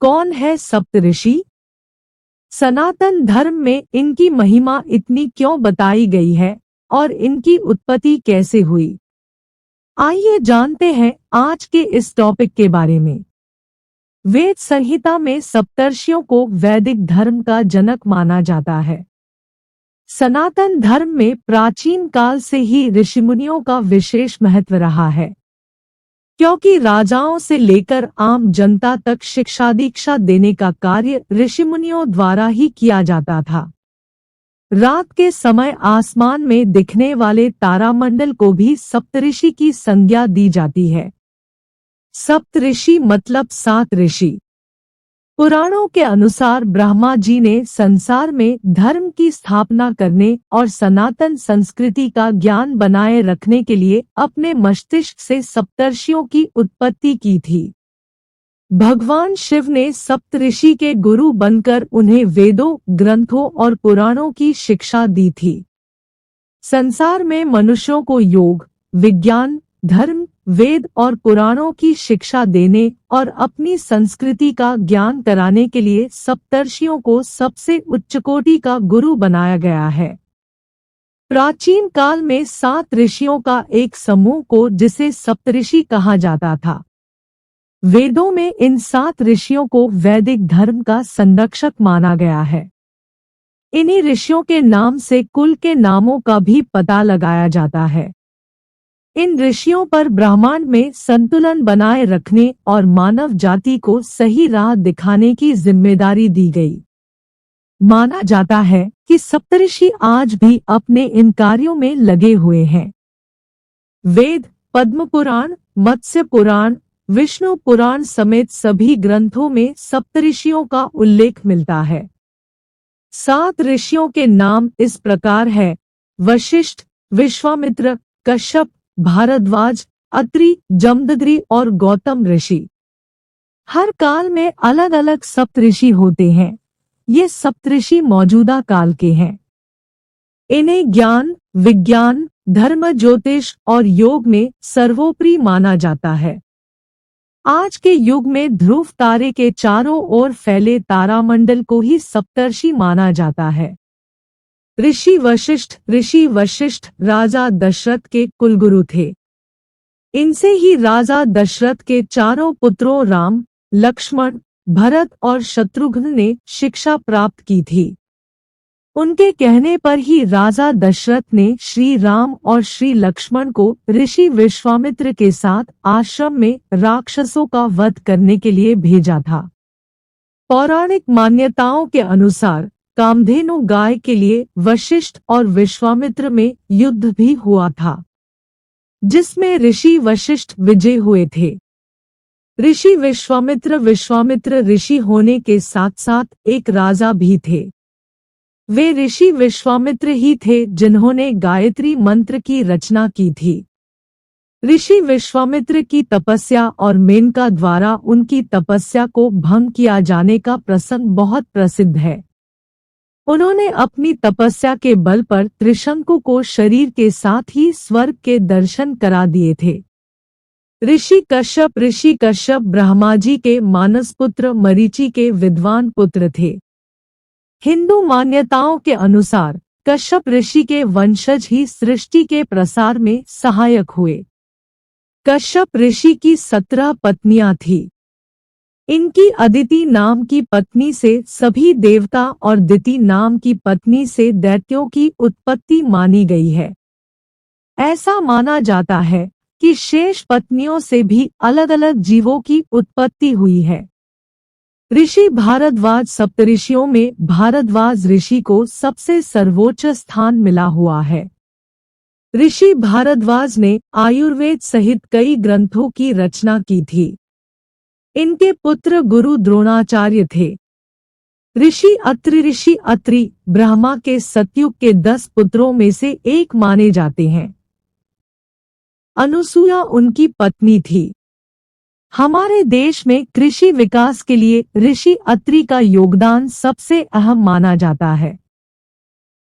कौन है सप्तऋषि? सनातन धर्म में इनकी महिमा इतनी क्यों बताई गई है और इनकी उत्पत्ति कैसे हुई? आइए जानते हैं आज के इस टॉपिक के बारे में। वेद संहिता में सप्तर्षियों को वैदिक धर्म का जनक माना जाता है। सनातन धर्म में प्राचीन काल से ही ऋषिमुनियों का विशेष महत्व रहा है, क्योंकि राजाओं से लेकर आम जनता तक शिक्षा दीक्षा देने का कार्य ऋषिमुनियों द्वारा ही किया जाता था। रात के समय आसमान में दिखने वाले तारामंडल को भी सप्तऋषि की संज्ञा दी जाती है। सप्तऋषि मतलब 7 ऋषि। पुराणों के अनुसार ब्रह्मा जी ने संसार में धर्म की स्थापना करने और सनातन संस्कृति का ज्ञान बनाए रखने के लिए अपने मस्तिष्क से सप्तर्षियों की उत्पत्ति की थी। भगवान शिव ने सप्तऋषि के गुरु बनकर उन्हें वेदों, ग्रंथों और पुराणों की शिक्षा दी थी। संसार में मनुष्यों को योग, विज्ञान, धर्म, वेद और पुराणों की शिक्षा देने और अपनी संस्कृति का ज्ञान कराने के लिए सप्तर्षियों को सबसे उच्च कोटि का गुरु बनाया गया है। प्राचीन काल में 7 ऋषियों का एक समूह को जिसे सप्तऋषि कहा जाता था। वेदों में इन 7 ऋषियों को वैदिक धर्म का संरक्षक माना गया है। इन्हीं ऋषियों के नाम से कुल के नामों का भी पता लगाया जाता है। इन ऋषियों पर ब्रह्मांड में संतुलन बनाए रखने और मानव जाति को सही राह दिखाने की जिम्मेदारी दी गई। माना जाता है कि सप्तऋषि आज भी अपने इन कार्यों में लगे हुए हैं। वेद, पद्म पुराण, मत्स्य पुराण, विष्णु पुराण समेत सभी ग्रंथों में सप्तऋषियों का उल्लेख मिलता है। 7 ऋषियों के नाम इस प्रकार है: वशिष्ठ, विश्वामित्र, कश्यप, भारद्वाज, अत्रि, जमदग्नि और गौतम ऋषि। हर काल में अलग अलग सप्तऋषि होते हैं। ये सप्तऋषि मौजूदा काल के हैं। इन्हें ज्ञान, विज्ञान, धर्म, ज्योतिष और योग में सर्वोपरि माना जाता है। आज के युग में ध्रुव तारे के चारों ओर फैले तारामंडल को ही सप्तर्षि माना जाता है। ऋषि वशिष्ठ राजा दशरथ के कुलगुरु थे। इनसे ही राजा दशरथ के चारों पुत्रों राम, लक्ष्मण, भरत और शत्रुघ्न ने शिक्षा प्राप्त की थी। उनके कहने पर ही राजा दशरथ ने श्री राम और श्री लक्ष्मण को ऋषि विश्वामित्र के साथ आश्रम में राक्षसों का वध करने के लिए भेजा था। पौराणिक मान्यताओं के अनुसार कामधेनु गाय के लिए वशिष्ठ और विश्वामित्र में युद्ध भी हुआ था, जिसमें ऋषि वशिष्ठ विजय हुए थे। ऋषि विश्वामित्र ऋषि होने के साथ साथ एक राजा भी थे। वे ऋषि विश्वामित्र ही थे जिन्होंने गायत्री मंत्र की रचना की थी। ऋषि विश्वामित्र की तपस्या और मेनका द्वारा उनकी तपस्या को भंग किया जाने का प्रसंग बहुत प्रसिद्ध है। उन्होंने अपनी तपस्या के बल पर त्रिशंकु को शरीर के साथ ही स्वर्ग के दर्शन करा दिए थे। ऋषि कश्यप ब्रह्मा जी के मानस पुत्र मरीचि के विद्वान पुत्र थे। हिंदू मान्यताओं के अनुसार कश्यप ऋषि के वंशज ही सृष्टि के प्रसार में सहायक हुए। कश्यप ऋषि की 17 पत्नियां थीं। इनकी अदिति नाम की पत्नी से सभी देवता और दिति नाम की पत्नी से दैत्यों की उत्पत्ति मानी गई है। ऐसा माना जाता है कि शेष पत्नियों से भी अलग अलग जीवों की उत्पत्ति हुई है। ऋषि भारद्वाज सप्तऋषियों में भारद्वाज ऋषि को सबसे सर्वोच्च स्थान मिला हुआ है। ऋषि भारद्वाज ने आयुर्वेद सहित कई ग्रंथों की रचना की थी। इनके पुत्र गुरु द्रोणाचार्य थे। ऋषि अत्रि ब्रह्मा के सतयुग के 10 पुत्रों में से एक माने जाते हैं। अनुसूया उनकी पत्नी थी। हमारे देश में कृषि विकास के लिए ऋषि अत्रि का योगदान सबसे अहम माना जाता है।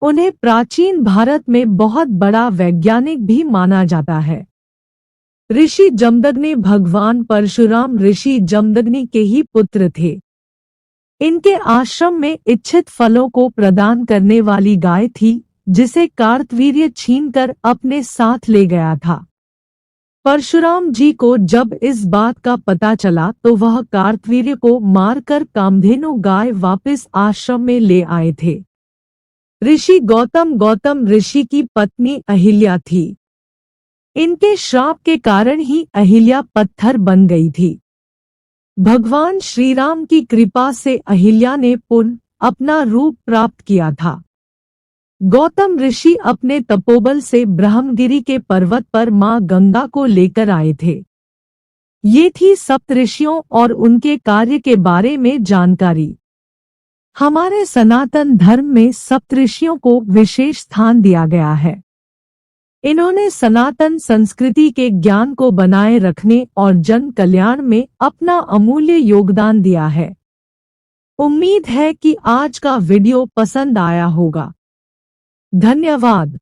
उन्हें प्राचीन भारत में बहुत बड़ा वैज्ञानिक भी माना जाता है। ऋषि जमदग्नि भगवान परशुराम ऋषि जमदग्नि के ही पुत्र थे। इनके आश्रम में इच्छित फलों को प्रदान करने वाली गाय थी, जिसे कार्तवीर्य छीनकर अपने साथ ले गया था। परशुराम जी को जब इस बात का पता चला तो वह कार्तवीर्य को मारकर कामधेनु गाय वापस आश्रम में ले आए थे। ऋषि गौतम ऋषि की पत्नी अहिल्या थी। इनके श्राप के कारण ही अहिल्या पत्थर बन गई थी। भगवान श्री राम की कृपा से अहिल्या ने पुनः अपना रूप प्राप्त किया था। गौतम ऋषि अपने तपोबल से ब्रह्मगिरि के पर्वत पर मां गंगा को लेकर आए थे। ये थी सप्तऋषियों और उनके कार्य के बारे में जानकारी। हमारे सनातन धर्म में सप्तऋषियों को विशेष स्थान दिया गया है। इन्होंने सनातन संस्कृति के ज्ञान को बनाए रखने और जन कल्याण में अपना अमूल्य योगदान दिया है। उम्मीद है कि आज का वीडियो पसंद आया होगा। धन्यवाद।